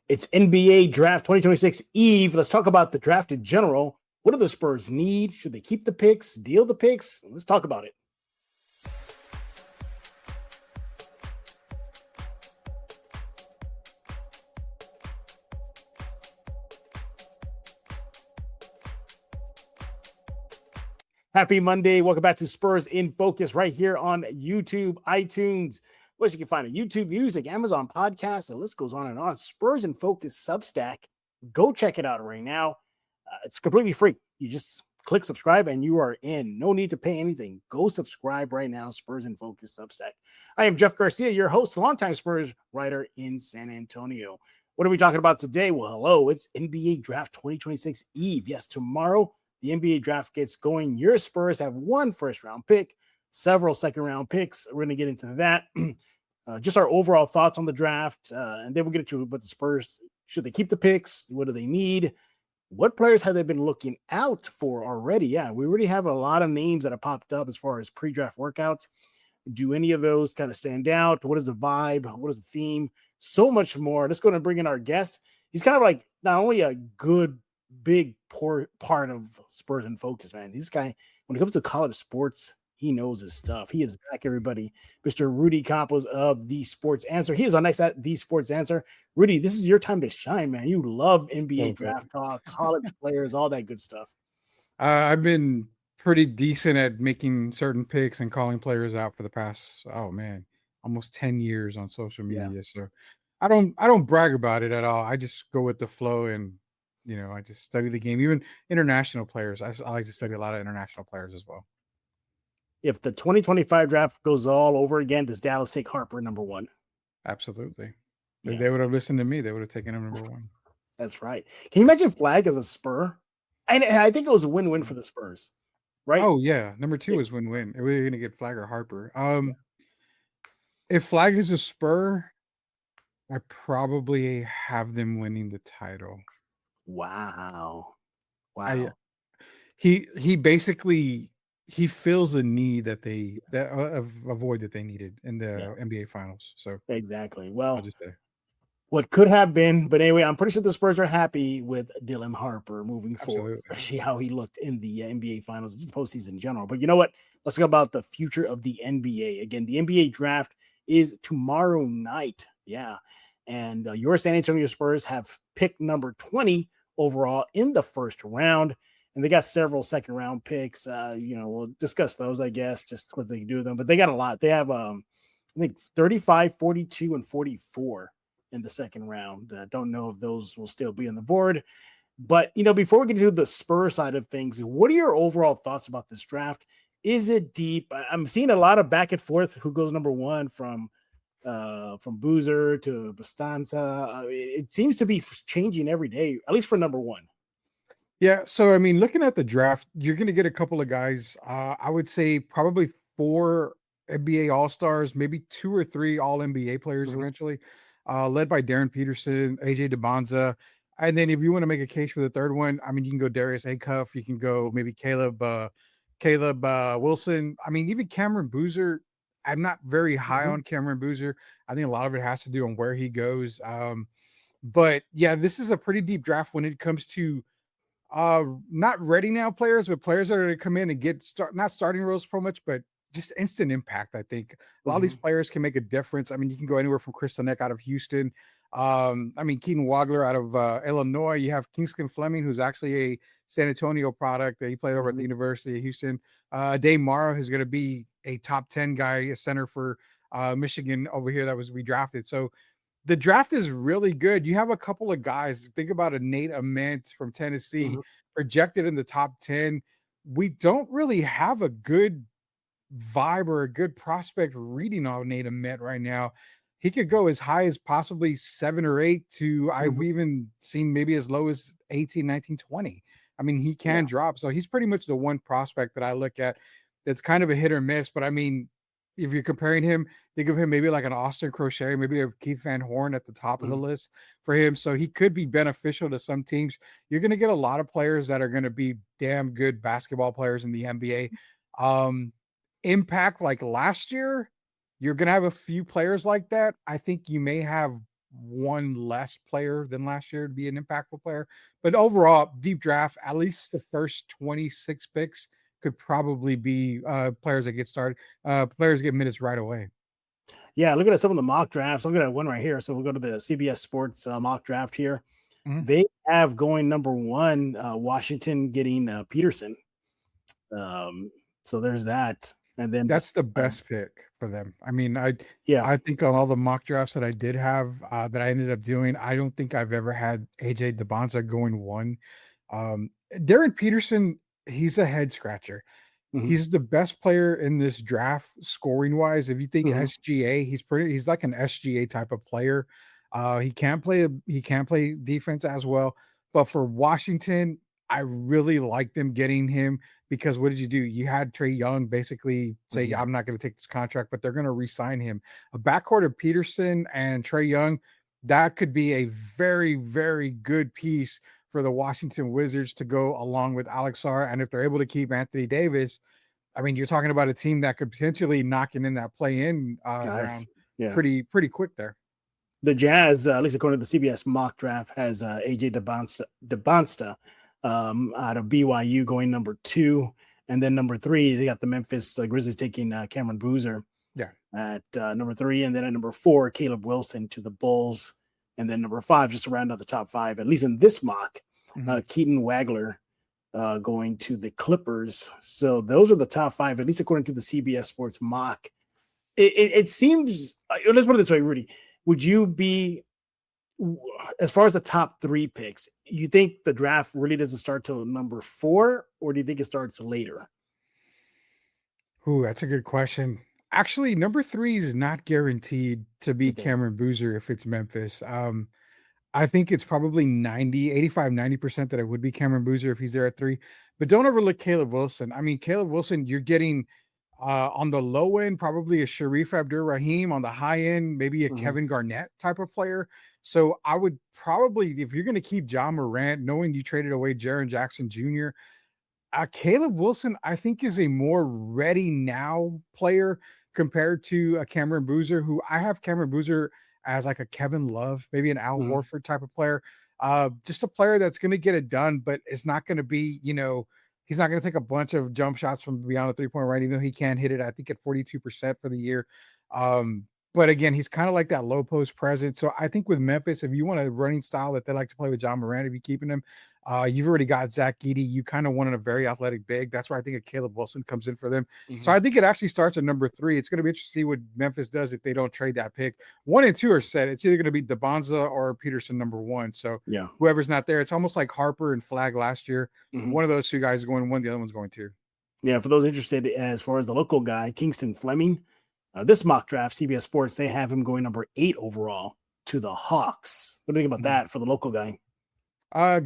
It's NBA Draft 2026 Eve. Let's talk about the draft in general. What do the Spurs need? Should they keep the picks, deal the picks? Let's talk about it. Happy Monday. Welcome back to Spurs in Focus right here on YouTube, iTunes. Where you can find it, YouTube Music, Amazon Podcasts, the list goes on and on. Spurs in Focus Substack. Go check it out right now. It's completely free. You just click subscribe and you are in. No need to pay anything. Go subscribe right now. Spurs in Focus Substack. I am Jeff Garcia, your host, longtime Spurs writer in San Antonio. What are we talking about today? Well, hello. It's NBA Draft 2026 Eve. Yes, tomorrow the NBA Draft gets going. Your Spurs have one first-round pick, several second-round picks. We're going to get into that. Just our overall thoughts on the draft, and then we'll get into what the Spurs, should they keep the picks? What do they need? What players have they been looking out for already? Yeah, we already have a lot of names that have popped up as far as pre-draft workouts. Do any of those kind of stand out? What is the vibe? What is the theme? So much more. Let's go and bring in our guest. He's kind of like not only a good, big part of Spurs in Focus, man. This guy, when it comes to college sports, he knows his stuff. He is back, everybody. Mr. Rudy Campos of The Sports Answer. He is on next at The Sports Answer. Rudy, this is your time to shine, man. You love NBA draft talk, college players, all that good stuff. I've been pretty decent at making certain picks and calling players out for the past, almost 10 years on social media. Yeah. So I don't brag about it at all. I just go with the flow and, I just study the game. Even international players. I like to study a lot of international players as well. If the 2025 draft goes all over again, does Dallas take Harper number one? Absolutely. Yeah. If they would have listened to me, they would have taken him number one. That's right. Can you imagine Flag as a Spur? And I think it was a win-win for the Spurs, right? Oh, yeah. Number two is win-win. Are we going to get Flag or Harper? If Flag is a Spur, I probably have them winning the title. Wow. He basically... he feels a need that a void that they needed in the NBA Finals. So exactly. Well, I'll just say what could have been, but anyway, I'm pretty sure the Spurs are happy with Dylan Harper moving forward, especially how he looked in the NBA Finals, just the postseason in general. But you know what? Let's talk about the future of the NBA. Again, the NBA draft is tomorrow night. Yeah, and your San Antonio Spurs have pick number 20 overall in the first round. And they got several second round picks. We'll discuss those, I guess, just what they can do with them. But they got a lot. They have, I think, 35, 42, and 44 in the second round. Don't know if those will still be on the board. But, before we get into the Spurs side of things, what are your overall thoughts about this draft? Is it deep? I'm seeing a lot of back and forth who goes number one from Boozer to Bastanza. It seems to be changing every day, at least for number one. Yeah, so I mean, looking at the draft, you're going to get a couple of guys. I would say probably 4 NBA All-Stars, maybe 2 or 3 All-NBA players eventually, led by Darren Peterson, AJ DeBonza. And then if you want to make a case for the third one, I mean, you can go Darius Acuff, you can go maybe Caleb Wilson. I mean, even Cameron Boozer. I'm not very high on Cameron Boozer. I think a lot of it has to do on where he goes. But yeah, this is a pretty deep draft when it comes to not ready now players, but players that are going to come in and get not starting roles so much, but just instant impact. I think a lot of these players can make a difference. I mean, you can go anywhere from Chris Sinek out of Houston. Keaton Wagler out of Illinois. You have Kingston Fleming, who's actually a San Antonio product that he played over at the University of Houston. Dave Morrow, who's going to be a top 10 guy, a center for Michigan over here that was redrafted. So the draft is really good. You have a couple of guys. Think about a Nate Ament from Tennessee projected in the top 10. We don't really have a good vibe or a good prospect reading on Nate Ament right now. He could go as high as possibly 7 or 8 to I've even seen maybe as low as 18, 19, 20. I mean, he can drop. So he's pretty much the one prospect that I look at that's kind of a hit or miss. But I mean, if you're comparing him, think of him maybe like an Austin Crochet, maybe a Keith Van Horn at the top of the list for him. So he could be beneficial to some teams. You're going to get a lot of players that are going to be damn good basketball players in the NBA. Impact like last year, you're going to have a few players like that. I think you may have one less player than last year to be an impactful player. But overall, deep draft, at least the first 26 picks could probably be players that get started, players get minutes right away. Yeah, looking at some of the mock drafts. Looking at one right here. So we'll go to the CBS Sports mock draft here. Mhm. They have going number one, Washington getting Peterson. So there's that. And then That's the beside, best pick for them. I mean, I yeah. I think on all the mock drafts that I did have, that I ended up doing, I don't think I've ever had AJ DeBonza going one. Darren Peterson, he's a head scratcher. Mhm, He's the best player in this draft scoring wise. If you think mhm, SGA, he's like an SGA type of player. He can't play defense as well. But for Washington, I really like them getting him because what did you do? You had Trey Young basically say, mhm. I'm not going to take this contract, but they're going to re-sign him. A backcourt of Peterson and Trey Young, that could be a very, very good piece for the Washington Wizards to go along with Alex Sarr. And if they're able to keep Anthony Davis, I mean, you're talking about a team that could potentially knock in that play-in Nice. round Yeah. pretty quick there. The Jazz, at least according to the CBS mock draft, has AJ DeBonsta out of BYU going number two. And then number three, they got the Memphis Grizzlies taking Cameron Boozer Yeah. at number three. And then at number four, Caleb Wilson to the Bulls. And then number five, just to round out the top five, at least in this mock, Mhm. Keaton Wagler going to the Clippers. So those are the top five, at least according to the CBS Sports mock. It seems, let's put it this way, Rudy. Would you be, as far as the top three picks, you think the draft really doesn't start till number four, or do you think it starts later? Ooh, that's a good question. Actually, number 3 is not guaranteed to be Okay. Cameron Boozer if it's Memphis. I think it's probably 90% that it would be Cameron Boozer if he's there at 3. But don't overlook Caleb Wilson. I mean, Caleb Wilson, you're getting on the low end, probably a Sharif Abdur-Rahim. On the high end, maybe a Mhm. Kevin Garnett type of player. So I would probably, if you're going to keep John Morant, knowing you traded away Jaren Jackson Jr., Caleb Wilson, I think, is a more ready now player compared to a Cameron Boozer, who I have Cameron Boozer as like a Kevin Love, maybe an Al Mhm. Horford type of player. Just a player that's going to get it done, but it's not going to be, he's not going to take a bunch of jump shots from beyond the 3-point range, even though he can hit it, I think, at 42% for the year. But again, he's kind of like that low post presence. So I think with Memphis, if you want a running style that they like to play with John Morant, if you keeping him, you've already got Zach Edey. You kind of wanted a very athletic big. That's where I think a Caleb Wilson comes in for them. So Mhm. I think it actually starts at number 3. It's going to be interesting to see what Memphis does if they don't trade that pick. 1 and 2 are set. It's either going to be DeBonza or Peterson number 1. So Yeah. whoever's not there, it's almost like Harper and Flag last year. Mhm. One of those two guys is going 1, the other one's going 2. Yeah. For those interested, as far as the local guy, Kingston Fleming, this mock draft, CBS Sports, they have him going number 8 overall to the Hawks. What do you think about Mhm. that for the local guy?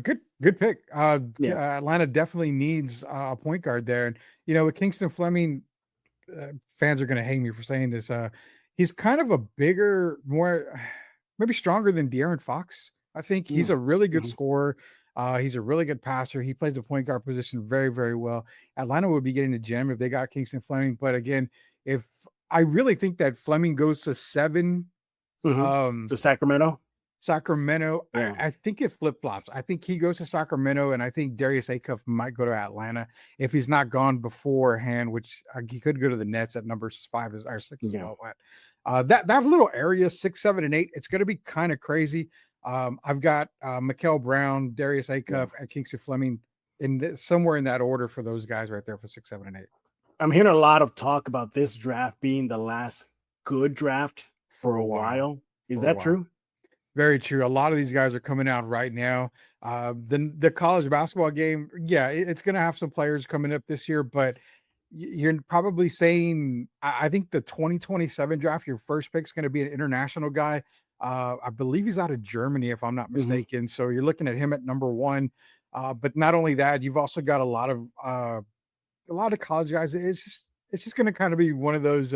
Good pick. Yeah. Atlanta definitely needs a point guard there. And, with Kingston Fleming, fans are going to hate me for saying this. He's kind of a bigger, more maybe stronger than De'Aaron Fox. I think he's Mm. a really good Mhm. scorer. He's a really good passer. He plays the point guard position very, very well. Atlanta would be getting a gem if they got Kingston Fleming. But again, if I really think that Fleming goes to 7, Mhm. um, So Sacramento. Sacramento, I, Yeah. I think it flip flops. I think he goes to Sacramento, and I think Darius Acuff might go to Atlanta if he's not gone beforehand, which he could go to the Nets at numbers 5 or 6 as Yeah. well. But that little area 6, 7, and 8, it's going to be kind of crazy. I've got Mikael Brown, Darius Yeah. Acuff, and Kingsley Fleming somewhere in that order for those guys right there for 6, 7, and 8 I'm hearing a lot of talk about this draft being the last good draft for for a a while. while. Is For a that while. true? Very true. A lot of these guys are coming out right now. The college basketball game, yeah, it's going to have some players coming up this year, but you're probably saying, I think the 2027 draft, your first pick is going to be an international guy. I believe he's out of Germany, if I'm not Mhm. mistaken. So you're looking at him at number 1. But not only that, you've also got a lot of college guys. It's just going to kind of be one of those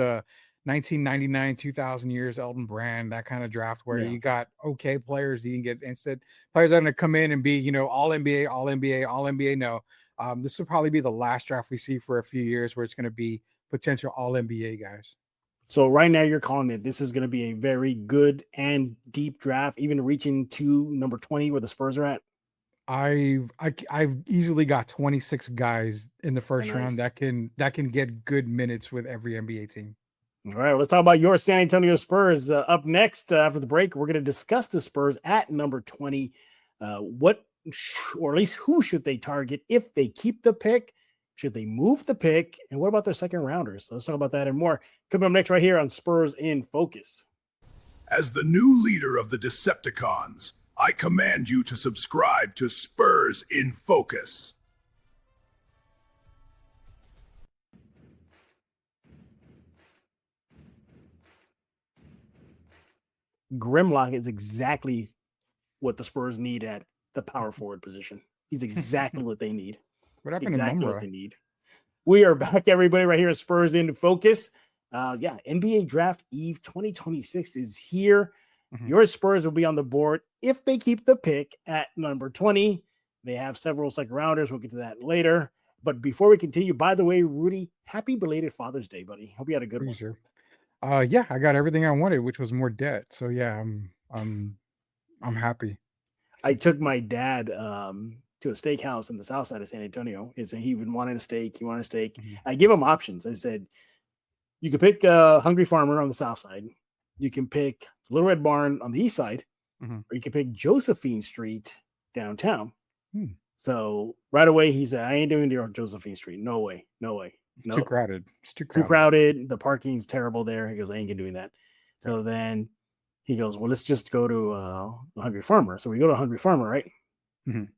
1999, 2000 years, Elton Brand, that kind of draft where Yeah. you got okay players. You can get instant players that are going to come in and be, all NBA, all NBA, all NBA. No, this will probably be the last draft we see for a few years where it's going to be potential all NBA guys. So right now you're calling it this is going to be a very good and deep draft, even reaching to number 20 where the Spurs are at. I've easily got 26 guys in the first round Nice. that can get good minutes with every NBA team. All right, let's talk about your San Antonio Spurs. Up next, after the break, we're going to discuss the Spurs at number 20. Or at least who should they target if they keep the pick? Should they move the pick? And what about their second rounders? So let's talk about that and more. Coming up next right here on Spurs in Focus. As the new leader of the Decepticons, I command you to subscribe to Spurs in Focus. Grimlock is exactly what the Spurs need at the power forward position. He's exactly what they need. What happened Exactly to what Mumra? they need. We are back, everybody, right here at Spurs in Focus. NBA Draft Eve 2026 is here. Mhm. Your Spurs will be on the board if they keep the pick at number 20. They have several second rounders. We'll get to that later. But before we continue, by the way, Rudy, happy belated Father's Day, buddy. Hope you had a good Pretty one. sure. Yeah, I got everything I wanted, which was more debt. So yeah, I'm happy. I took my dad to a steakhouse in the south side of San Antonio. He wanted a steak. He wanted a steak. Mhm. I give him options. I said, you can pick Hungry Farmer on the south side. You can pick Little Red Barn on the east side, Mhm. or you can pick Josephine Street downtown. Hmm. So right away he said, I ain't doing the Josephine Street. No way. No way. It's No. too crowded. It's too Too crowded. crowded. The parking's terrible there. He goes, I ain't gonna doing that. So then he goes, well, let's just go to Hungry Farmer. So we go to Hungry Farmer, right? Mhm.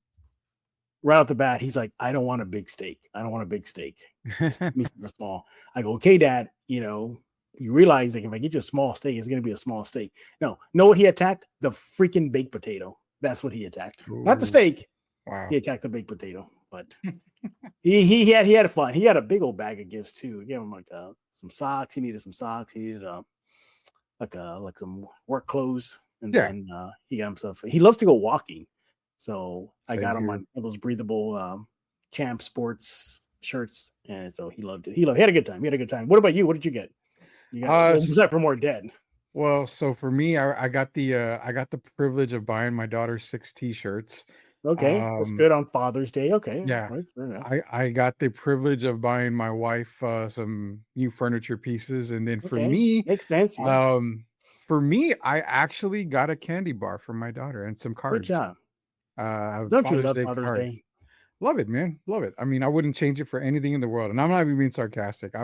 Right off the bat, he's like, I don't want a big steak. I don't want a big steak. Give me something small. I go, okay, Dad, you realize like if I get you a small steak, it's gonna be a small steak. No, know what he attacked? The freaking baked potato. That's what he attacked. Not the Ooh, steak. wow. He attacked the baked potato, but he had fun. He had a big old bag of gifts too. He gave him like some socks. He needed some socks. He needed like some work clothes, and Yeah. then he got himself. He loves to go walking, so I Same got him here. one of those breathable Champ Sports shirts, and so he loved it. He had a good time. He had a good time. What about you? What did you get? You got what was that for more dead? Well, so for me, I got the privilege of buying my daughter 6 t-shirts. Okay, that's good on Father's Day. Okay, Yeah. right, fair enough. I got the privilege of buying my wife some new furniture pieces, and then Okay, makes sense. Yeah, for me, I actually got a candy bar for my daughter and some good cards. job. Don't you Father's love Day Father's card. Day? Love it, man. Love it. I mean, I wouldn't change it for anything in the world. And I'm not even being sarcastic.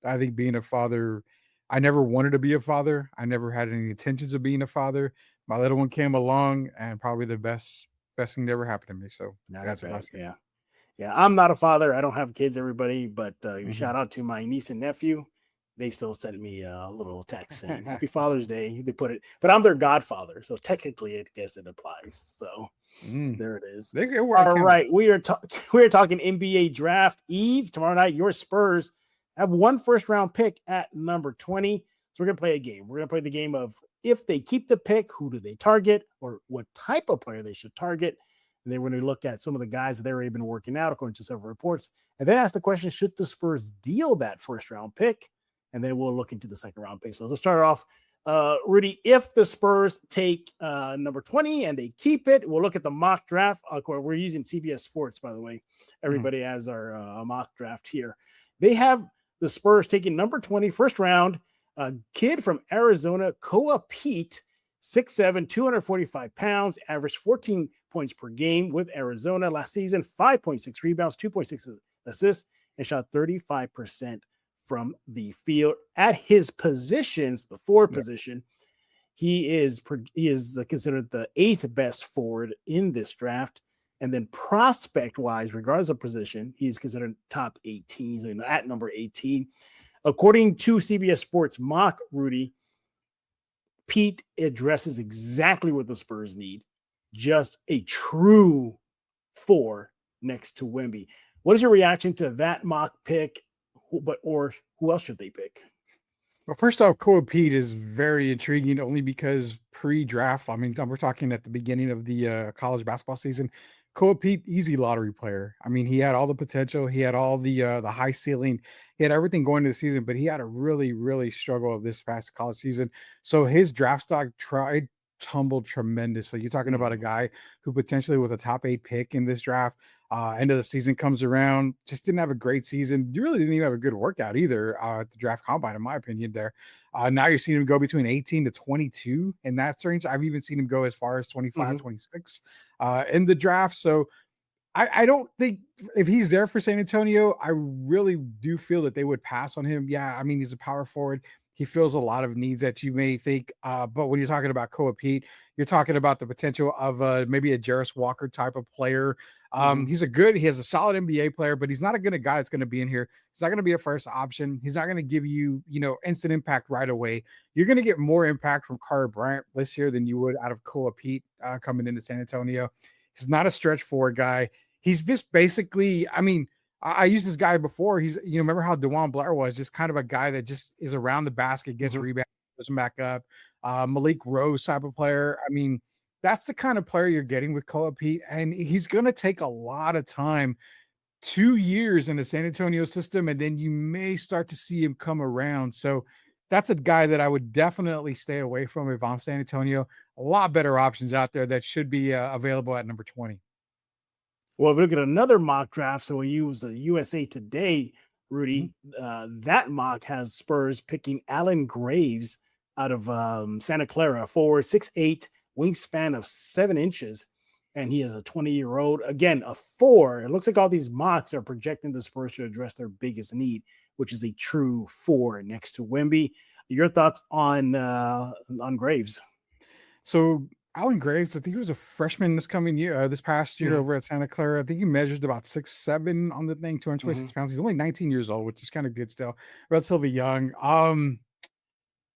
I think being a father, I never wanted to be a father. I never had any intentions of being a father. My little one came along, and probably the best thing that ever happened to me. So No, that's that's a right. blessing. Yeah. I'm not a father. I don't have kids, everybody, but Mhm. shout out to my niece and nephew. They still send me a little text saying Happy Father's Day. They put it, but I'm their godfather, so technically, I guess it applies. So Mm. there it is. They get where I All can. right, we are talking NBA Draft Eve tomorrow night. Your Spurs have one first round pick at number 20. So we're gonna play a game. We're gonna play the game of if they keep the pick, who do they target, or what type of player they should target. And then we're going to look at some of the guys that they've already been working out, according to several reports. And then ask the question, should the Spurs deal that first round pick? And then we'll look into the second round pick. So let's start off. Rudy, if the Spurs take number 20 and they keep it, we'll look at the mock draft. We're using CBS Sports, by the way. Everybody has our mock draft here. They have the Spurs taking number 20, first round, a kid from Arizona, Koa Pete, 6'7", 245 pounds, averaged 14 points per game with Arizona last season, 5.6 rebounds, 2.6 assists, and shot 35% from the field. At his positions, the forward position, he is considered the 8th best forward in this draft. And then prospect-wise, regardless of position, he's considered top 18, so at number 18. According to CBS Sports mock, Rudy, Pete addresses exactly what the Spurs need. Just a true 4 next to Wemby. What is your reaction to that mock pick? Or who else should they pick? Well, first off, Koa Pete is very intriguing only because pre-draft, I mean, we're talking at the beginning of the college basketball season. Koa Pete, easy lottery player. I mean, he had all the potential, he had all the high ceiling, he had everything going into the season, but he had a really, really struggle of this past college season. So his draft stock tumbled tremendously. You're talking about a guy who potentially was a top 8 pick in this draft. End of the season comes around, just didn't have a great season. You really didn't even have a good workout either at the draft combine, in my opinion. There, now you're seeing him go between 18 to 22 in that range. I've even seen him go as far as 25, 26 in the draft. So I don't think if he's there for San Antonio, I really do feel that they would pass on him. Yeah, I mean, he's a power forward. He fills a lot of needs that you may think. But when you're talking about Koa Pete, you're talking about the potential of maybe a Jarris Walker type of player. He has a solid NBA player, but he's not a good guy that's going to be in here. He's not going to be a first option. He's not going to give you, instant impact right away. You're going to get more impact from Carter Bryant this year than you would out of Koa Pete coming into San Antonio. He's not a stretch forward guy. He's just basically, I used this guy before. He's, remember how DeJuan Blair was just kind of a guy that just is around the basket, gets rebounds, puts him back up. Malik Rose type of player. I mean, that's the kind of player you're getting with Koa Pete, and he's going to take a lot of time, 2 years in the San Antonio system, and then you may start to see him come around. So that's a guy that I would definitely stay away from if I'm San Antonio. A lot better options out there that should be available at number 20. Well, if we look at another mock draft, so we use the USA Today, Rudy. That mock has Spurs picking Alan Graves out of Santa Clara, forward, 6'8", wingspan of 7 inches, and he is a 20-year-old. Again, a 4. It looks like all these mocks are projecting the Spurs to address their biggest need, which is a true 4 next to Wemby. Your thoughts on Graves? So Alan Graves, I think he was a freshman this past year over at Santa Clara. I think he measured about 6'7" on the thing, 226 pounds. He's only 19 years old, which is kind of good still, relatively young.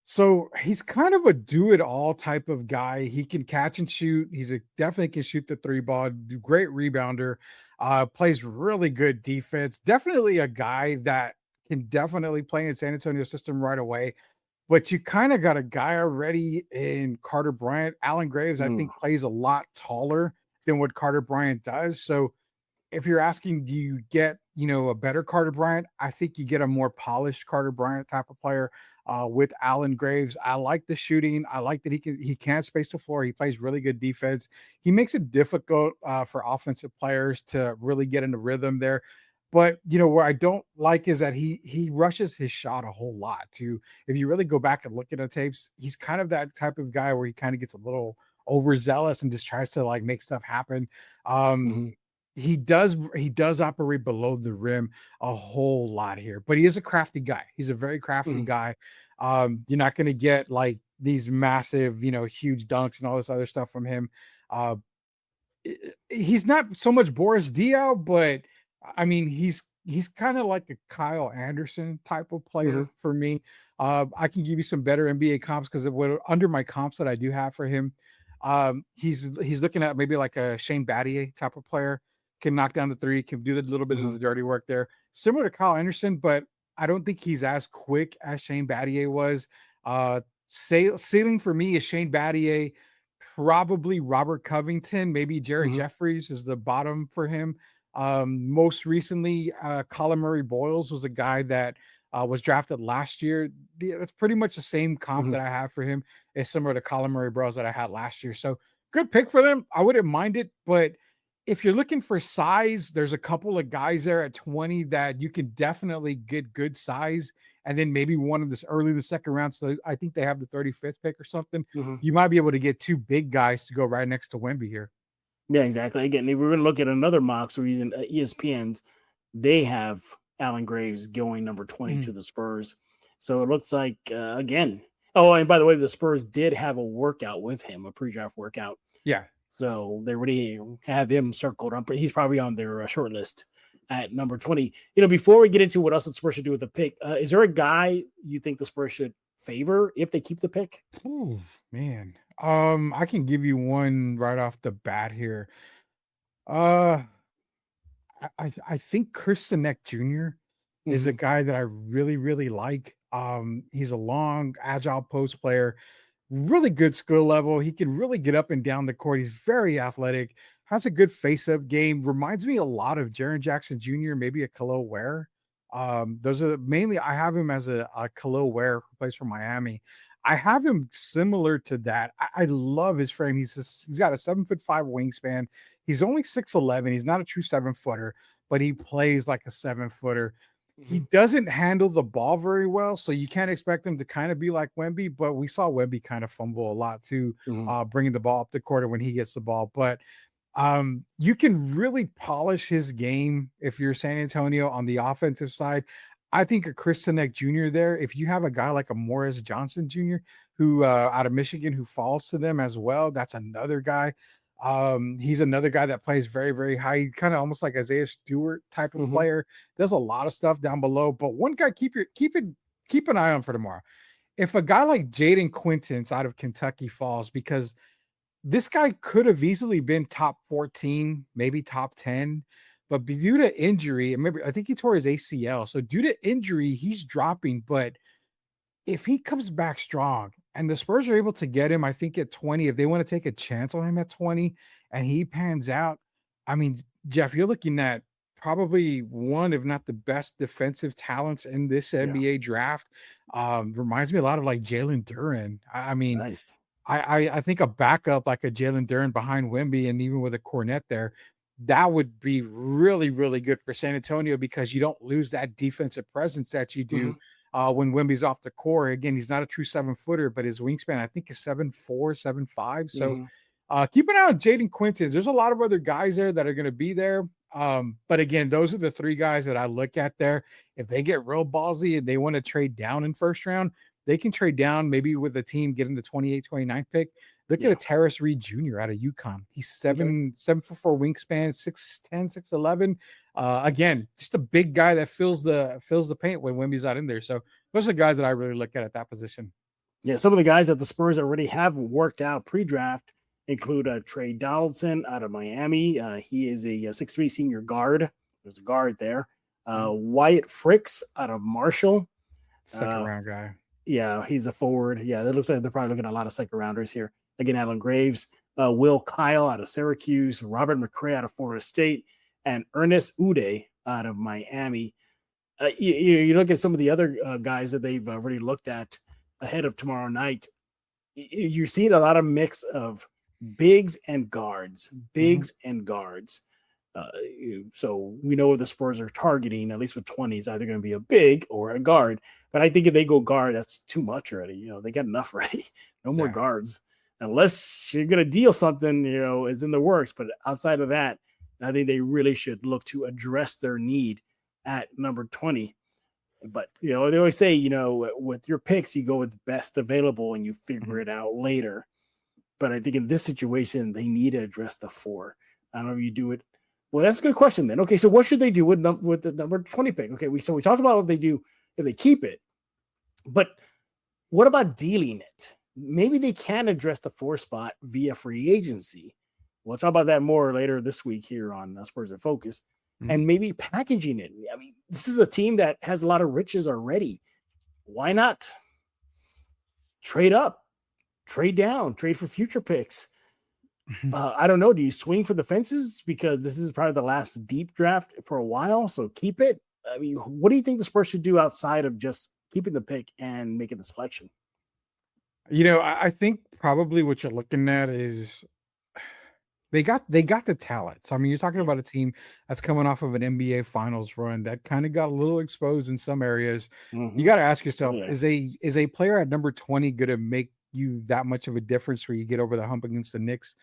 So he's kind of a do-it-all type of guy. He can catch and shoot. Definitely can shoot the 3 ball, great rebounder, plays really good defense. Definitely a guy that can definitely play in San Antonio system right away. But you kind of got a guy already in Carter Bryant. Alan Graves, I think, plays a lot taller than what Carter Bryant does. So if you're asking, do you get, a better Carter Bryant? I think you get a more polished Carter Bryant type of player with Alan Graves. I like the shooting. I like that he can space the floor. He plays really good defense. He makes it difficult for offensive players to really get into rhythm there. But, where I don't like is that he rushes his shot a whole lot too. If you really go back and look at the tapes, he's kind of that type of guy where he kind of gets a little overzealous and just tries to make stuff happen. He does operate below the rim a whole lot here, but he is a crafty guy. He's a very crafty guy. You're not going to get these massive, huge dunks and all this other stuff from him. He's not so much Boris Diaw, but I mean, he's kind of like a Kyle Anderson type of player for me. I can give you some better NBA comps because under my comps that I do have for him, he's looking at maybe like a Shane Battier type of player, can knock down the 3, can do a little bit of the dirty work there, similar to Kyle Anderson, but I don't think he's as quick as Shane Battier was. Ceiling for me is Shane Battier, probably Robert Covington, maybe Jared Jeffries is the bottom for him. Most recently, Colin Murray Boyles was a guy that was drafted last year. That's pretty much the same comp that I have for him. It's similar to Colin Murray Boyles that I had last year. So good pick for them. I wouldn't mind it, but if you're looking for size, there's a couple of guys there at 20 that you can definitely get good size. And then maybe one of this early the second round. So I think they have the 35th pick or something. You might be able to get 2 big guys to go right next to Wemby here. Yeah, exactly. Again, if we're going to look at another mocks, we're using ESPN's. They have Alan Graves going number 20 to the Spurs. So it looks like, again. Oh, and by the way, the Spurs did have a workout with him, a pre-draft workout. Yeah. So they already have him circled up. He's probably on their short list at number 20. Before we get into what else the Spurs should do with the pick, is there a guy you think the Spurs should favor if they keep the pick? Oh, man. I can give you one right off the bat here. I think Chris Sinek Jr. is a guy that I really, really like. He's a long, agile post player, really good skill level. He can really get up and down the court. He's very athletic, has a good face-up game. Reminds me a lot of Jaren Jackson Jr., maybe a Khalil Ware. Those are mainly I have him as a Khalil Ware who plays for Miami. I have him similar to that. I love his frame. He's got a 7'5" wingspan. He's only 6'11". He's not a true 7-footer, but he plays like a 7-footer. He doesn't handle the ball very well, so you can't expect him to kind of be like Wemby, but we saw Wemby kind of fumble a lot too, bringing the ball up the court when he gets the ball. But you can really polish his game if you're San Antonio on the offensive side. I think a Chris Sinek Jr. there, if you have a guy like a Morris Johnson Jr. who out of Michigan who falls to them as well, that's another guy. He's another guy that plays very, very high, kind of almost like Isaiah Stewart type of player. Does a lot of stuff down below, but one guy keep an eye on for tomorrow. If a guy like Jaden Quintance out of Kentucky falls, because this guy could have easily been top 14, maybe top 10, but due to injury, maybe I think he tore his ACL. So due to injury, he's dropping. But if he comes back strong and the Spurs are able to get him, I think at 20, if they want to take a chance on him at 20 and he pans out, I mean, Jeff, you're looking at probably one, if not the best defensive talents in this NBA draft. Reminds me a lot of like Jalen Duren. I mean, Nice. I think a backup like a Jalen Duren behind Wemby and even with a Cornet there, that would be really, really good for San Antonio because you don't lose that defensive presence that you do when Wemby's off the court. Again, he's not a true 7-footer, but his wingspan, I think, is 7'4", 7'5". So keep an eye on Jaden Quintance. There's a lot of other guys there that are going to be there. But again, those are the three guys that I look at there. If they get real ballsy and they want to trade down in first round, they can trade down maybe with the team getting the 28, 29 pick. Look at a Terrace Reed Jr. out of UConn. He's 7'4" wingspan, 6'10", 6'11". Again, just a big guy that fills the paint when Wemby's not in there. So those are the guys that I really look at that position. Yeah, some of the guys that the Spurs already have worked out pre-draft include Trey Donaldson out of Miami. He is a 6'3" senior guard. There's a guard there. Wyatt Fricks out of Marshall. Second round guy. Yeah, he's a forward. Yeah, it looks like they're probably looking at a lot of second rounders here. Again, Alan Graves, Will Kyle out of Syracuse, Robert McRae out of Florida State, and Ernest Ude out of Miami. You look at some of the other guys that they've already looked at ahead of tomorrow night. You're seeing a lot of mix of bigs and guards, So we know what the Spurs are targeting, at least with 20, is either going to be a big or a guard. But I think if they go guard, that's too much already. They got enough already. No more guards. Unless you're going to deal something, is in the works. But outside of that, I think they really should look to address their need at number 20. But, they always say, with your picks, you go with the best available and you figure it out later. But I think in this situation, they need to address the 4. I don't know if you do it. Well, that's a good question then. Okay, so what should they do with the number 20 pick? Okay, we talked about what they do if they keep it. But what about dealing it? Maybe they can address the 4 spot via free agency. We'll talk about that more later this week here on Spurs In Focus. And maybe packaging it. I mean, this is a team that has a lot of riches already. Why not trade up, trade down, trade for future picks? I don't know. Do you swing for the fences because this is probably the last deep draft for a while? So keep it. I mean, what do you think the Spurs should do outside of just keeping the pick and making the selection? I think probably what you're looking at is they got the talent. So I mean, you're talking about a team that's coming off of an NBA Finals run that kind of got a little exposed in some areas. You got to ask yourself: is a player at number 20 going to make you that much of a difference where you get over the hump against the Knicks?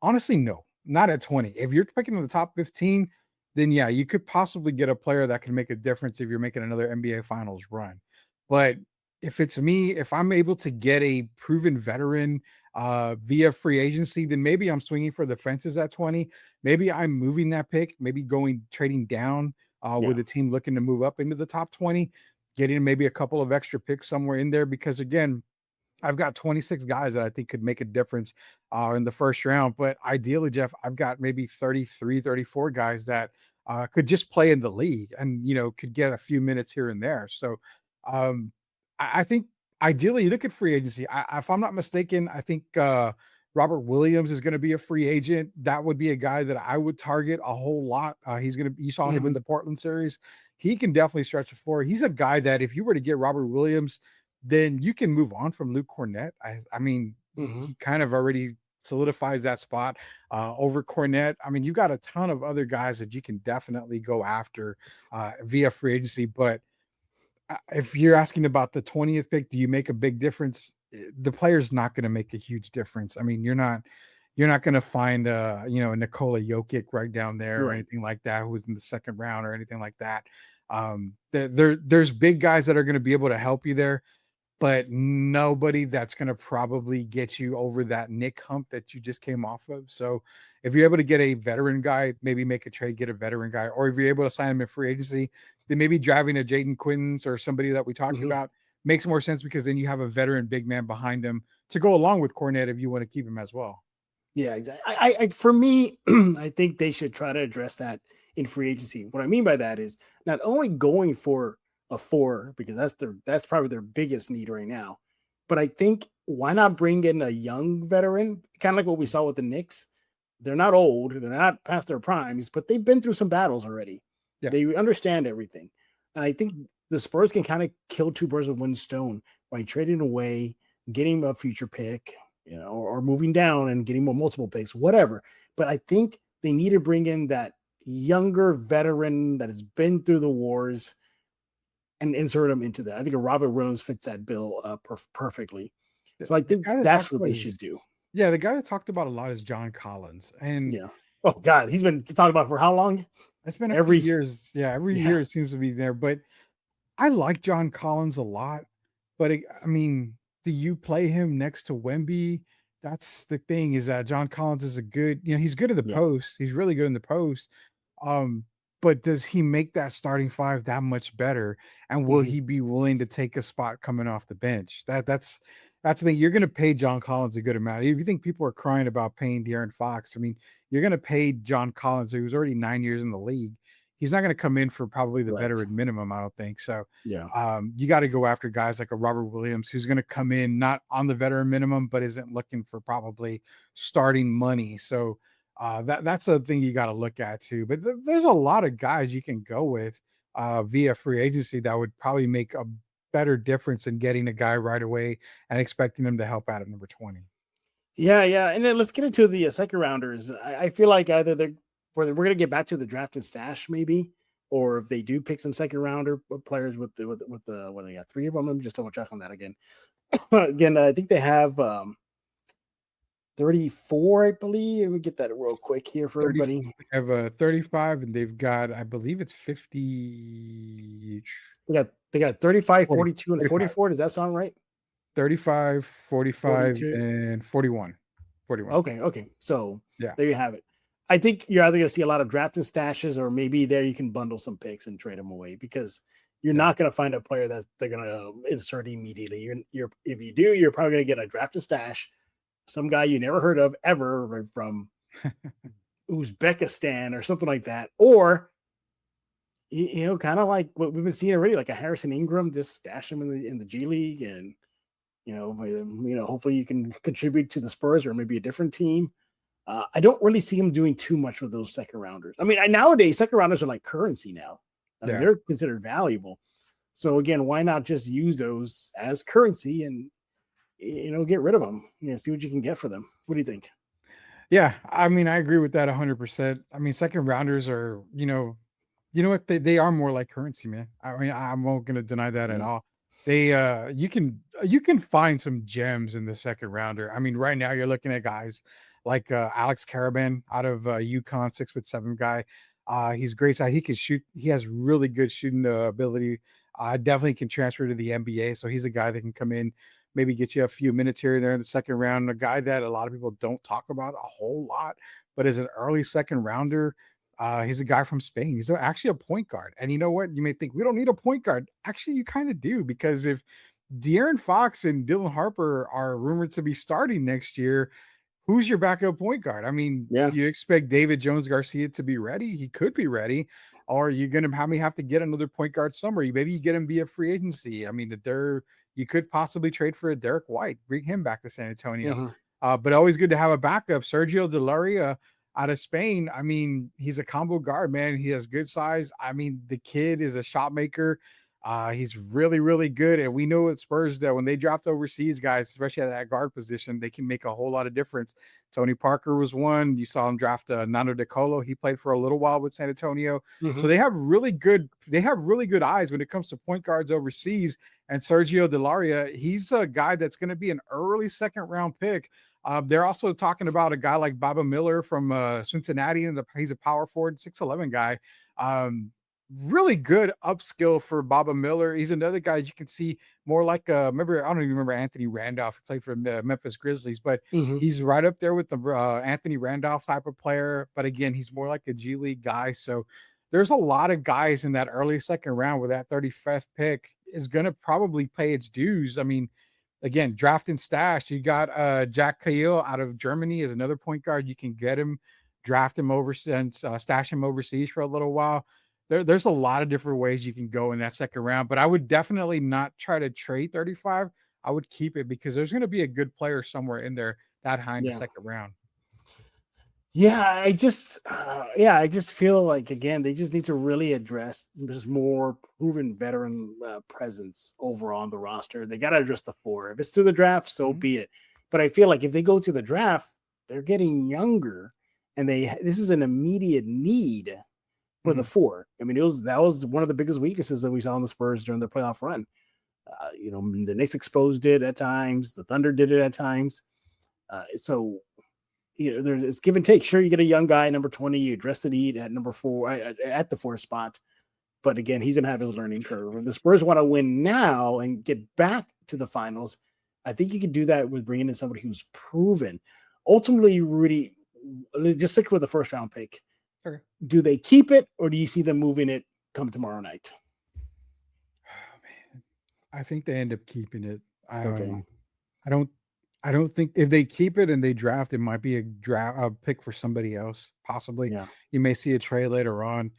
Honestly, no, not at 20. If you're picking in the top 15, then yeah, you could possibly get a player that can make a difference if you're making another NBA Finals run. But if it's me, if I'm able to get a proven veteran via free agency, then maybe I'm swinging for the fences at 20. Maybe I'm moving that pick, maybe trading down with a team looking to move up into the top 20, getting maybe a couple of extra picks somewhere in there. Because again, I've got 26 guys that I think could make a difference in the first round. But ideally, Jeff, I've got maybe 33, 34 guys that could just play in the league and, could get a few minutes here and there. So I think ideally, you look at free agency. If I'm not mistaken, I think Robert Williams is going to be a free agent. That would be a guy that I would target a whole lot. You saw him in the Portland series. He can definitely stretch the floor. He's a guy that if you were to get Robert Williams, then you can move on from Luke Cornett. I mean, he kind of already solidifies that spot over Cornett. I mean, you got a ton of other guys that you can definitely go after via free agency. But if you're asking about the 20th pick, do you make a big difference? The player's not going to make a huge difference. I mean, you're not going to find a Nikola Jokic right down there or anything like that, who was in the second round or anything like that. There's big guys that are going to be able to help you there, but nobody that's going to probably get you over that Nick hump that you just came off of. So if you're able to get a veteran guy, maybe make a trade, get a veteran guy, or if you're able to sign him in free agency, then maybe driving a Jaden Quintons or somebody that we talked about makes more sense, because then you have a veteran big man behind him to go along with Cornette if you want to keep him as well. Yeah, exactly. I for me, I think they should try to address that in free agency. What I mean by that is not only going for a 4, because that's probably their biggest need right now, but I think why not bring in a young veteran, kind of like what we saw with the Knicks. They're not old, they're not past their primes, but they've been through some battles already. Yeah. They understand everything. And I think the Spurs can kind of kill 2 birds with 1 stone by trading away, getting a future pick, or moving down and getting more multiple picks, whatever. But I think they need to bring in that younger veteran that has been through the wars and insert him into that. I think a Robert Williams fits that bill perfectly. So I think that's what they should do. Yeah, the guy that talked about a lot is John Collins. And oh God, he's been talking about for how long? It's been every years. Yeah, every year it seems to be there. But I like John Collins a lot. But I mean, do you play him next to Wemby? That's the thing, is that John Collins is he's good at the post. He's really good in the post. But does he make that starting 5 that much better? And will he be willing to take a spot coming off the bench? That's the thing. You're going to pay John Collins a good amount. If you think people are crying about paying De'Aaron Fox, I mean, you're going to pay John Collins, who's already 9 years in the league. He's not going to come in for probably the veteran minimum, I don't think. So you got to go after guys like a Robert Williams, who's going to come in not on the veteran minimum, but isn't looking for probably starting money. So that's a thing you got to look at too. But there's a lot of guys you can go with via free agency that would probably make a better difference than getting a guy right away and expecting them to help out at number 20. Yeah. And then let's get into the second rounders. I feel like either we're going to get back to the draft and stash maybe, or if they do pick some second rounder players with the what they got, 3 of them. Let me just double check on that again. Again, I think they have 34, I believe. Let me get that real quick here for everybody. They have 35, and they've got, I believe it's 50 each. They got 35, 42, and 44. Does that sound right? 35, 45, 42. And 41. Okay. So there you have it. I think you're either going to see a lot of drafted stashes, or maybe there you can bundle some picks and trade them away, because you're not going to find a player that they're going to insert immediately. If you do, you're probably going to get a drafted stash, some guy you never heard of ever from Uzbekistan or something like that, or kind of like what we've been seeing already, like a Harrison Ingram. Just stash him in the G League, and hopefully you can contribute to the Spurs or maybe a different team. I don't really see him doing too much with those second rounders. I mean, nowadays second rounders are like currency now. They're considered valuable. So again, why not just use those as currency and get rid of them? See what you can get for them. What do you think? Yeah, I mean, I agree with that 100%. I mean, second rounders are, what, they are more like currency, man. I mean, I'm not going to deny that at all. They you can find some gems in the second rounder. I mean, right now you're looking at guys like Alex Caravan out of UConn, 6'7" guy. He's great. He can shoot. He has really good shooting ability. Definitely can transfer to the NBA. So he's a guy that can come in, maybe get you a few minutes here and there in the second round. A guy that a lot of people don't talk about a whole lot, but as an early second rounder, he's a guy from Spain. He's actually a point guard. And you know what? You may think we don't need a point guard. Actually, you kind of do, because if De'Aaron Fox and Dylan Harper are rumored to be starting next year, who's your backup point guard? I mean, do you expect David Jones Garcia to be ready? He could be ready. Or are you going to have to get another point guard somewhere? Maybe you get him via free agency. I mean, you could possibly trade for a Derek White, bring him back to San Antonio. Mhm. But always good to have a backup. Sergio Delaria out of Spain. I mean, he's a combo guard, man. He has good size. I mean, the kid is a shot maker. He's really, really good. And we know at Spurs that when they draft overseas guys, especially at that guard position, they can make a whole lot of difference. Tony Parker was one. You saw him draft Nando De Colo. He played for a little while with San Antonio. So Mhm. they have really good eyes when it comes to point guards overseas. And Sergio Delaria, he's a guy that's going to be an early second round pick. They're also talking about a guy like Baba Miller from Cincinnati, and he's a power forward, 6'11" guy. Really good upskill for Baba Miller. He's another guy you can see more like remember, I don't even remember Anthony Randolph, who played for the Memphis Grizzlies, but Mhm. he's right up there with the Anthony Randolph type of player. But again, he's more like a G League guy. So there's a lot of guys in that early second round where that 35th pick is going to probably pay its dues. I mean, again, draft and stash. You got Jack Cahill out of Germany is another point guard. You can get him, draft him overseas, stash him overseas for a little while. There's a lot of different ways you can go in that second round, but I would definitely not try to trade 35. I would keep it because there's going to be a good player somewhere in there that high in the Yeah. second round. Yeah, I just feel like again they just need to really address this more proven veteran presence over on the roster. They got to address the four. If it's through the draft, so Mhm. be it. But I feel like if they go through the draft, they're getting younger, and this is an immediate need for the Mhm. four. I mean, that was one of the biggest weaknesses that we saw in the Spurs during the playoff run. The Knicks exposed it at times. The Thunder did it at times. So there's it's give and take. Sure, you get a young guy, number 20, you address the need at number 4 at the 4 spot. But again, he's gonna have his learning curve. If the Spurs want to win now and get back to the finals, I think you can do that with bringing in somebody who's proven. Ultimately, Rudy, just stick with the first round pick. Okay. Do they keep it or do you see them moving it come tomorrow night? Oh, man. I think they end up keeping it. Okay. I don't I don't think if they keep it and they draft, it might be a pick for somebody else. Possibly, Yeah. you may see a trade later on.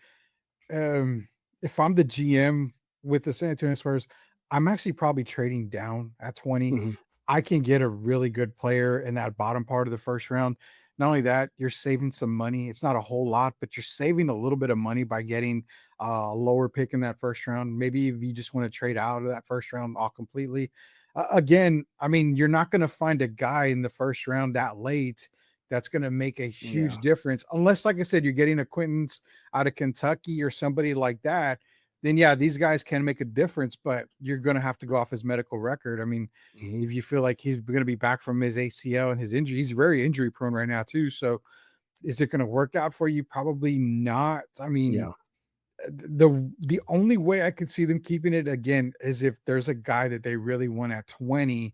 If I'm the GM with the San Antonio Spurs, I'm actually probably trading down at 20. Mhm. I can get a really good player in that bottom part of the first round. Not only that, you're saving some money. It's not a whole lot, but you're saving a little bit of money by getting a lower pick in that first round. Maybe if you just want to trade out of that first round all completely. Again, I mean, you're not going to find a guy in the first round that late that's going to make a huge Yeah. difference, unless, like I said, you're getting a Quintons out of Kentucky or somebody like that. Then yeah, these guys can make a difference, but you're going to have to go off his medical record. I mean, Mhm. if you feel like he's going to be back from his ACL and his injury, he's very injury prone right now too. So is it going to work out for you? Probably not. I mean, Yeah. the only way I could see them keeping it again is if there's a guy that they really want at 20.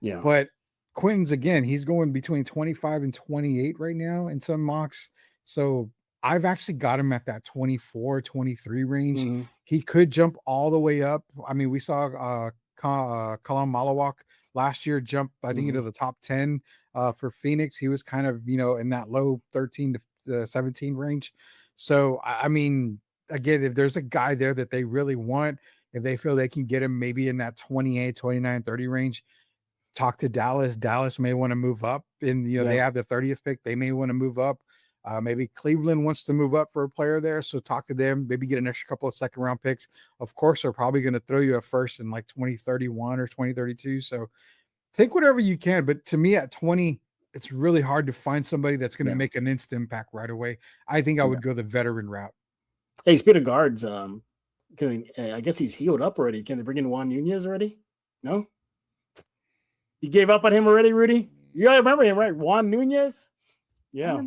Yeah. But Quentin's again, he's going between 25 and 28 right now in some mocks. So I've actually got him at that 24, 23 range. Mhm. He could jump all the way up. I mean, we saw Kalam Malawak last year jump, I think, into Mhm. the top 10 for Phoenix. He was kind of, in that low 13 to 17 range. So, I mean, again, if there's a guy there that they really want, if they feel they can get him maybe in that 28, 29, 30 range, talk to Dallas. Dallas may want to move up, and they Yeah. have the 30th pick. They may want to move up. Maybe Cleveland wants to move up for a player there, so talk to them. Maybe get an extra couple of second round picks. Of course, they're probably going to throw you a first in like 2031 or 2032. So take whatever you can. But to me, at 20, it's really hard to find somebody that's going to Yeah. make an instant impact right away. I think I Yeah. would go the veteran route. Hey, speaking of guards, I guess he's healed up already. Can they bring in Juan Nunez already? No? You gave up on him already, Rudy? You gotta remember him, right? Juan Nunez? Yeah.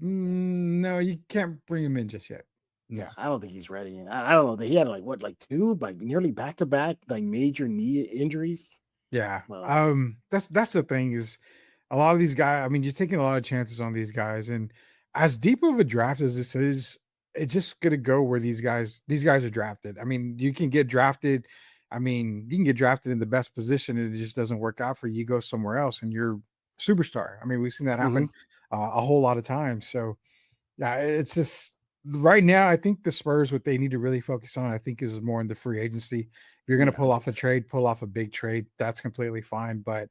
No, you can't bring him in just yet. No. Yeah, I don't think he's ready. I don't know. He had like two, like nearly back to back, like major knee injuries. Yeah. So That's the thing is a lot of these guys, I mean, you're taking a lot of chances on these guys. And as deep of a draft as this is, it's just gonna go where these guys are drafted. I mean, you can get drafted. I mean, you can get drafted in the best position and it just doesn't work out for you. You go somewhere else and you're superstar. I mean, we've seen that happen mhm. a whole lot of times. So yeah, it's just right now. I think the Spurs, what they need to really focus on, I think, is more in the free agency. you're going to Yeah, pull off a trade, pull off a big trade, that's completely fine. But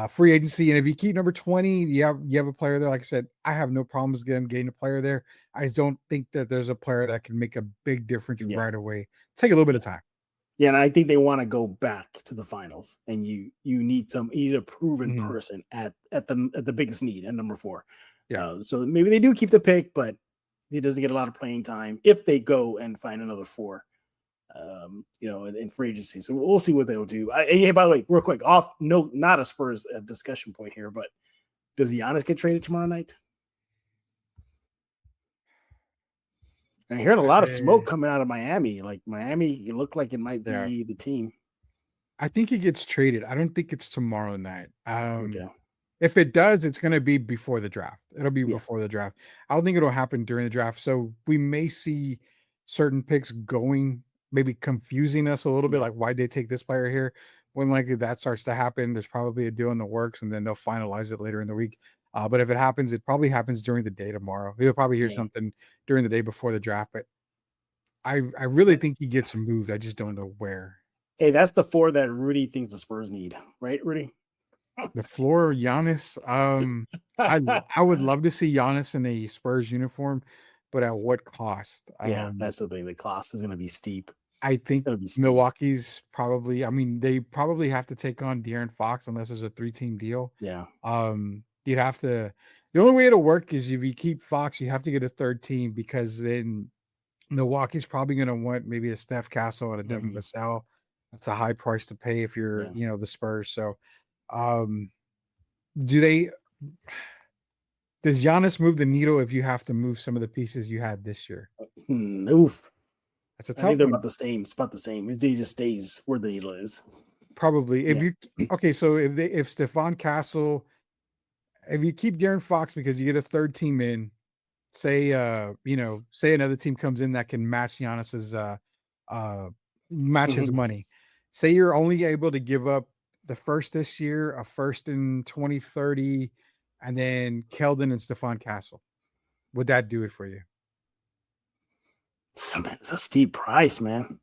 free agency, and if you keep number 20, you have a player there. Like I said, I have no problems getting a player there. I just don't think that there's a player that can make a big difference yeah, right away. Take a little bit of time. yeah. And I think they want to go back to the finals, and you need a proven Mhm. person at the biggest need at number 4. Yeah. So maybe they do keep the pick, but he doesn't get a lot of playing time if they go and find another 4. In free agency. So we'll see what they'll do. Hey, by the way, real quick, not a Spurs discussion point here, but does Giannis get traded tomorrow night? I'm hearing a lot of smoke coming out of Miami. Like Miami, it looked like it might Yeah. be the team. I think he gets traded. I don't think it's tomorrow night. Okay. If it does, it's going to be before the draft. It'll be Yeah. before the draft. I don't think it'll happen during the draft. So we may see certain picks going, maybe confusing us a little bit, Yeah. like why'd they take this player here? When likely that starts to happen, there's probably a deal in the works, and then they'll finalize it later in the week. But if it happens, it probably happens during the day tomorrow. You'll probably hear Yeah. something during the day before the draft. But I really think he gets moved. I just don't know where. Hey, that's the 4 that Rudy thinks the Spurs need, right, Rudy? The floor, Giannis. I would love to see Giannis in a Spurs uniform, but at what cost? Yeah, that's the thing. The cost is going to be steep. I think It'll be steep. Milwaukee's probably. I mean, they probably have to take on De'Aaron Fox unless there's a 3-team deal. Yeah. You'd have to. The only way it'll work is if you keep Fox, you have to get a third team because then Milwaukee's probably going to want maybe a Steph Castle and a Devin Mhm. Vassell. That's a high price to pay if you're, Yeah. the Spurs. So, do they? Does Giannis move the needle if you have to move some of the pieces you had this year? Oof. That's a I think tough they're one. about the same. It's about the same. It just stays where the needle is. Probably. If Yeah. you okay, so if Stephon Castle, if you keep De'Aaron Fox because you get a third team in, say say another team comes in that can match Giannis's match his Mhm. money. Say you're only able to give up the first this year, a first in 2030, and then Keldon and Stephon Castle. Would that do it for you? It's a steep price, man.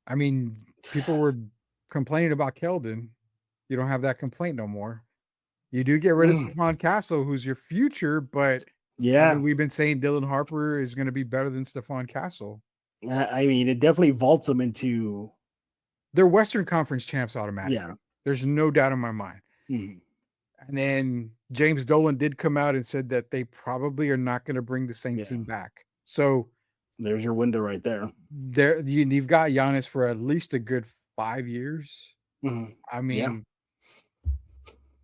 I mean, people were complaining about Keldon. You don't have that complaint no more. You do get rid of Stephon Castle, who's your future, but Yeah. we've been saying Dylan Harper is going to be better than Stephon Castle. I mean, it definitely vaults them into. They're Western Conference champs automatically. Yeah. There's no doubt in my mind. Mhm. And then James Dolan did come out and said that they probably are not going to bring the same Yeah. team back. So There's your window right there. you've got Giannis for at least a good 5 years. Mhm. I mean,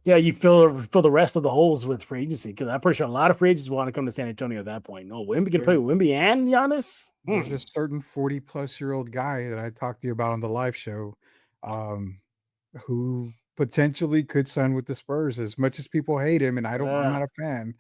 Yeah, you fill the rest of the holes with free agency because I'm pretty sure a lot of free agents want to come to San Antonio at that point. No, Wemby can play with Wemby and Giannis. there's a certain 40-plus-year-old guy that I talked to you about on the live show, who potentially could sign with the Spurs. As much as people hate him, and I'm not a fan.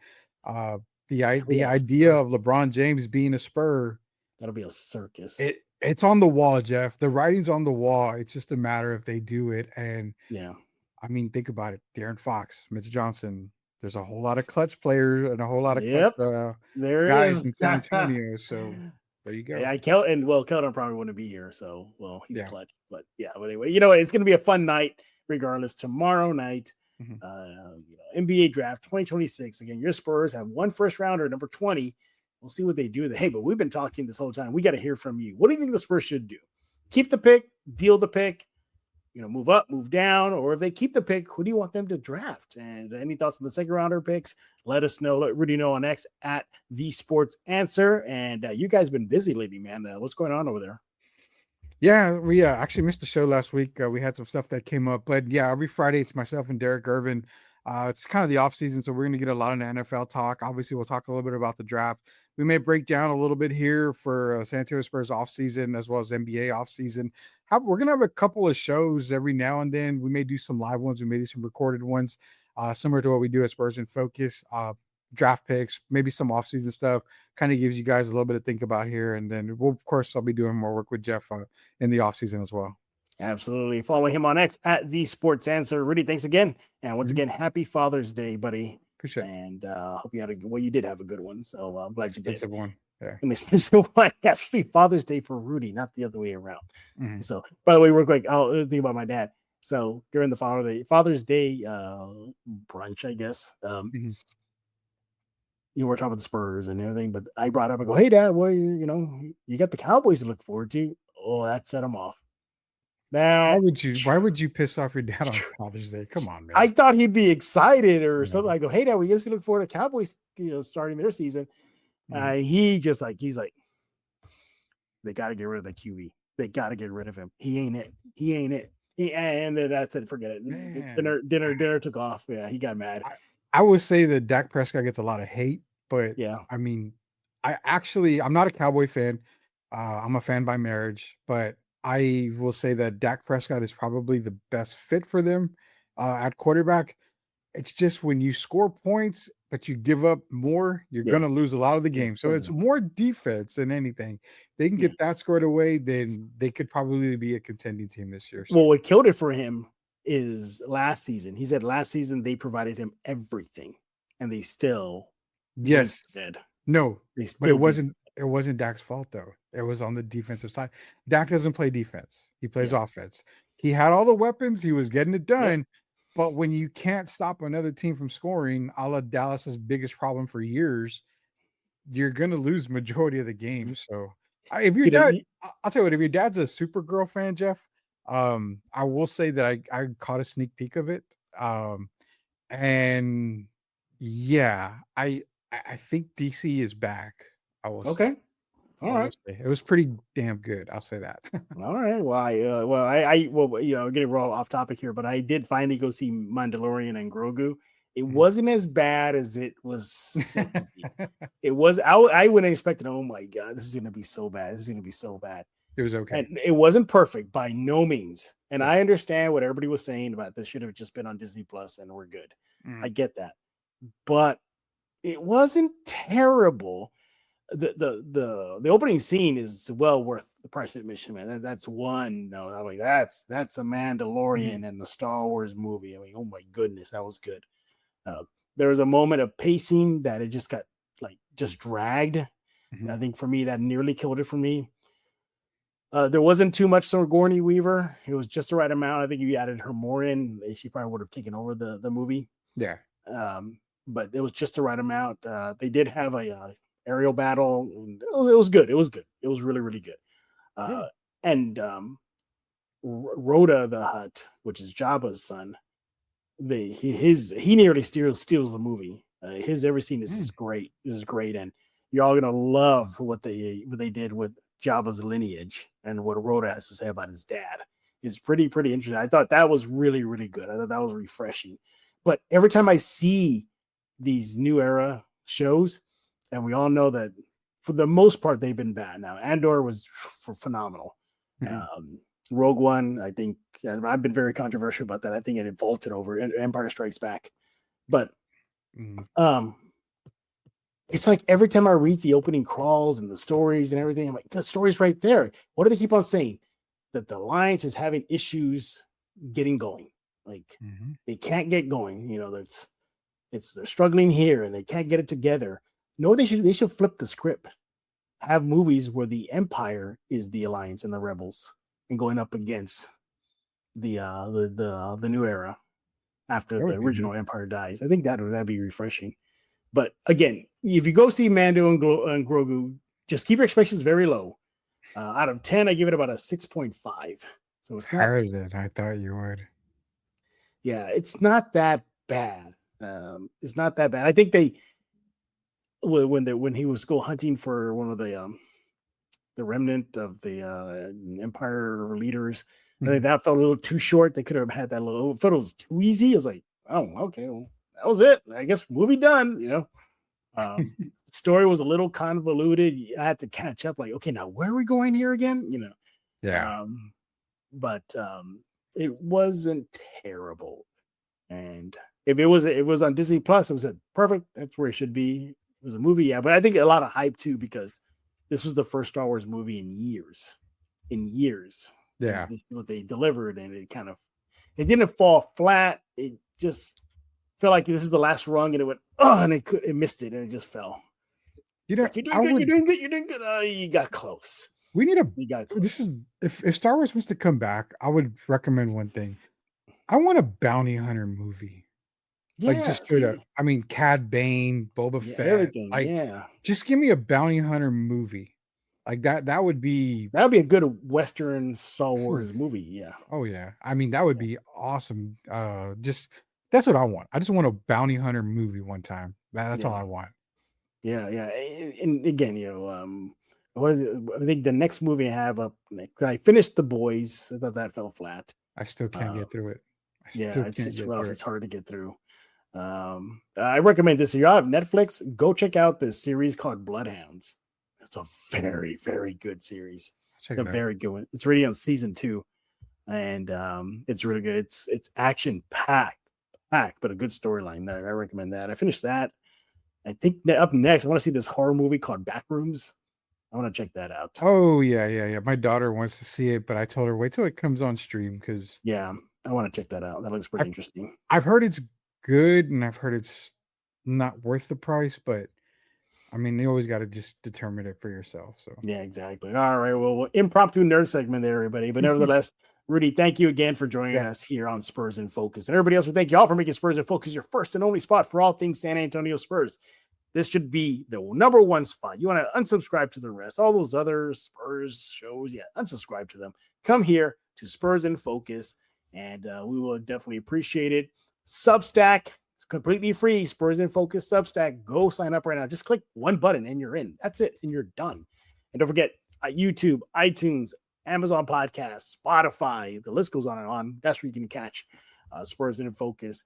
The idea of LeBron James being a Spur, That'll be a circus. it's on the wall, Jeff. The writing's on the wall. It's just a matter if they do it. And Yeah. I mean, think about it. De'Aaron Fox, Mitch Johnson. There's a whole lot of clutch players and a whole lot of clutch There guys is in San Antonio. So there you go. Yeah, Keldon probably wouldn't be here, so he's Yeah. clutch. But anyway, it's going to be a fun night regardless. Tomorrow night, Mhm. NBA draft 2026. Again, your Spurs have one first rounder, number 20. We'll see what they do. Hey, but we've been talking this whole time. We got to hear from you. What do you think the Spurs should do? Keep the pick, deal the pick, move up, move down, or if they keep the pick, who do you want them to draft? And any thoughts on the second rounder picks? Let us know. Let Rudy know on X at The Sports Answer. And you guys been busy lately, man. What's going on over there? Yeah, we actually missed the show last week. We had some stuff that came up, but yeah, every Friday it's myself and Derek Irvin. It's kind of the off season, so we're going to get a lot of NFL talk. Obviously, we'll talk a little bit about the draft. We may break down a little bit here for San Antonio Spurs off season as well as NBA off season. We're going to have a couple of shows every now and then. We may do some live ones. We may do some recorded ones, similar to what we do at Spurs in Focus. Draft picks, maybe some offseason stuff, kind of gives you guys a little bit to think about here. And then of course, I'll be doing more work with Jeff in the offseason as well. Absolutely. Follow him on X at The Sports Answer. Rudy, thanks again. And once again, happy Father's Day, buddy. Appreciate it. And hope you had you did have a good one. So I'm glad you did. Expensive one. Yeah. I mean, so what? Actually, Father's Day for Rudy, not the other way around. Mm-hmm. So, by the way, real quick, I'll think about my dad. So during the Father's Day brunch, I guess, Mm-hmm. you were talking about the Spurs and everything, but I brought up, I go, hey, Dad, well, you got the Cowboys to look forward to. Oh, that set him off. Now, Why would you piss off your dad on Father's Day? Come on, man. I thought he'd be excited or Yeah. something. I go, hey, Dad, we guess you look forward to Cowboys, starting their season. He's like, they got to get rid of the QB. They got to get rid of him. He ain't it. And then that's it. Forget it. Man. Dinner took off. Yeah, he got mad. I would say that Dak Prescott gets a lot of hate, but Yeah. I mean, I'm not a Cowboy fan. I'm a fan by marriage, but I will say that Dak Prescott is probably the best fit for them at quarterback. It's just when you score points, but you give up more, you're going to lose a lot of the game. So it's more defense than anything. They can get that scored away, then they could probably be a contending team this year. So. Well, what killed it for him is last season. He said last season they provided him everything, and they still did. No, but it wasn't Dak's fault though. It was on the defensive side. Dak doesn't play defense. He plays offense. He had all the weapons. He was getting it done. Yep. But when you can't stop another team from scoring, a la Dallas's biggest problem for years, you're going to lose majority of the game. So if your dad, I'll tell you what, if your dad's a Supergirl fan, Jeff, I will say that I caught a sneak peek of it. And yeah, I think DC is back. I will say. All right. It was pretty damn good. I'll say that. All right. Well, getting raw off topic here, but I did finally go see Mandalorian and Grogu. It wasn't as bad as it was. It was. I wouldn't expect it. Oh my God, this is going to be so bad. This is going to be so bad. It was okay. And it wasn't perfect by no means. And I understand what everybody was saying about this should have just been on Disney Plus and we're good. I get that, but it wasn't terrible. The opening scene is well worth the price of admission, man. That's one. No, I'm like that's a Mandalorian and the Star Wars movie. I mean, oh my goodness, that was good. There was a moment of pacing that it just got just dragged. I think for me that nearly killed it for me. There wasn't too much Sigourney Weaver. It was just the right amount. I think if you added her more in, she probably would have taken over the movie. Yeah. But it was just the right amount. They did have a aerial battle. It was good. It was good. It was really, really good. And Rhoda the Hutt, which is Jabba's son, he nearly steals the movie. His every scene is just great. This is great, and you're all gonna love what they did with Jabba's lineage and what Rhoda has to say about his dad. It's pretty interesting. I thought that was really, really good. I thought that was refreshing. But every time I see these new era shows, and we all know that for the most part they've been bad. Now Andor was phenomenal. Rogue One, I think I've been very controversial about that. I think it vaulted over Empire Strikes Back, but it's like every time I read the opening crawls and the stories and everything, I'm like, the story's right there. What do they keep on saying? That the Alliance is having issues getting going. Like they can't get going. They're struggling here and they can't get it together. No, they should flip the script. Have movies where the Empire is the Alliance and the rebels and going up against the new era after the original Empire dies. I think that'd be refreshing. But again, if you go see Mando and Grogu, just keep your expectations very low. Out of 10, I give it about a 6.5. So it's not higher than I thought you would. Yeah, it's not that bad. It's not that bad. I think when he was go hunting for one of the remnant of the Empire leaders, I think that felt a little too short. They could have had that little. It felt it was too easy. I was like, oh, okay, well, that was it. I guess movie done. Story was a little convoluted. I had to catch up. Like, okay, now where are we going here again? Yeah. But it wasn't terrible. And if it was on Disney Plus, it was perfect. That's where it should be. It was a movie, yeah. But I think a lot of hype too because this was the first Star Wars movie in years. Yeah, this is what they delivered, and it it didn't fall flat. It just felt like this is the last rung, and it went and it missed it, and it just fell. You know, Like, you're I doing good. You're would. doing good. You're doing good. You got close. We need a. You got close. This is if Star Wars was to come back, I would recommend one thing. I want a bounty hunter movie. Like Yeah. just straight up. See, I mean, Cad Bane, Boba yeah, Fett. everything. Like, Yeah. just give me a bounty hunter movie. Like that. That would be. That would be a good Western Star Wars movie. Yeah. Oh yeah. I mean, that would be awesome. Just that's what I want. I just want a bounty hunter movie one time. That's all Yeah. I want. Yeah. Yeah. And again, what is it? I think the next movie I have up next, I finished The Boys. I thought that fell flat. I still can't Uh, get through it. I yeah, still it's can't it's get rough. through it. It's hard to get through. I recommend this. If you have Netflix, go check out this series called Bloodhounds. It's a very, very good series. Check A it out. very good one. It's already on season 2, and it's really good. It's action packed, but a good storyline. I recommend that. I finished that. I think that up next, I want to see this horror movie called Backrooms. I want to check that out. Oh yeah. My daughter wants to see it, but I told her wait till it comes on stream because Yeah, I want to check that out. That looks pretty I've, interesting. I've heard it's good and I've heard it's not worth the price, but I mean you always got to just determine it for yourself. So Yeah, exactly. All right. Well, impromptu nerd segment there, everybody. But nevertheless, Rudy, thank you again for joining Yeah. us here on Spurs in Focus. And everybody else, we thank you all for making Spurs in Focus your first and only spot for all things San Antonio Spurs. This should be the number one spot. You want to unsubscribe to the rest, all those other Spurs shows. Yeah, unsubscribe to them. Come here to Spurs in Focus, and we will definitely appreciate it. Substack, completely free. Spurs in Focus Substack. Go sign up right now. Just click one button and you're in. That's it, and you're done. And don't forget YouTube, iTunes, Amazon Podcasts, Spotify. The list goes on and on. That's where you can catch Spurs in Focus.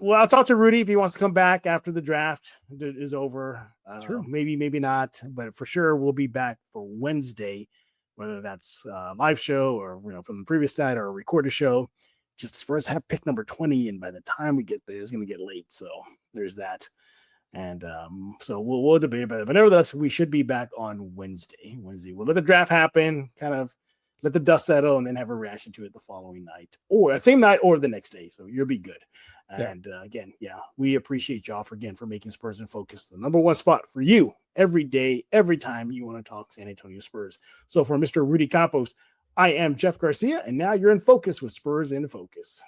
Well, I'll talk to Rudy if he wants to come back after the draft is over. Sure. Maybe not, but for sure we'll be back for Wednesday, whether that's a live show or from the previous night or a recorded show. Just Spurs have pick number 20, and by the time we get there, it's going to get late. So there's that. And so we'll debate about it. But nevertheless, we should be back on Wednesday. We'll let the draft happen, kind of let the dust settle, and then have a reaction to it the following night, or that same night, or the next day. So you'll be good. And again, we appreciate y'all for making Spurs in Focus the number one spot for you every day, every time you want to talk San Antonio Spurs. So for Mr. Rudy Campos, I am Jeff Garcia, and now you're in focus with Spurs in Focus.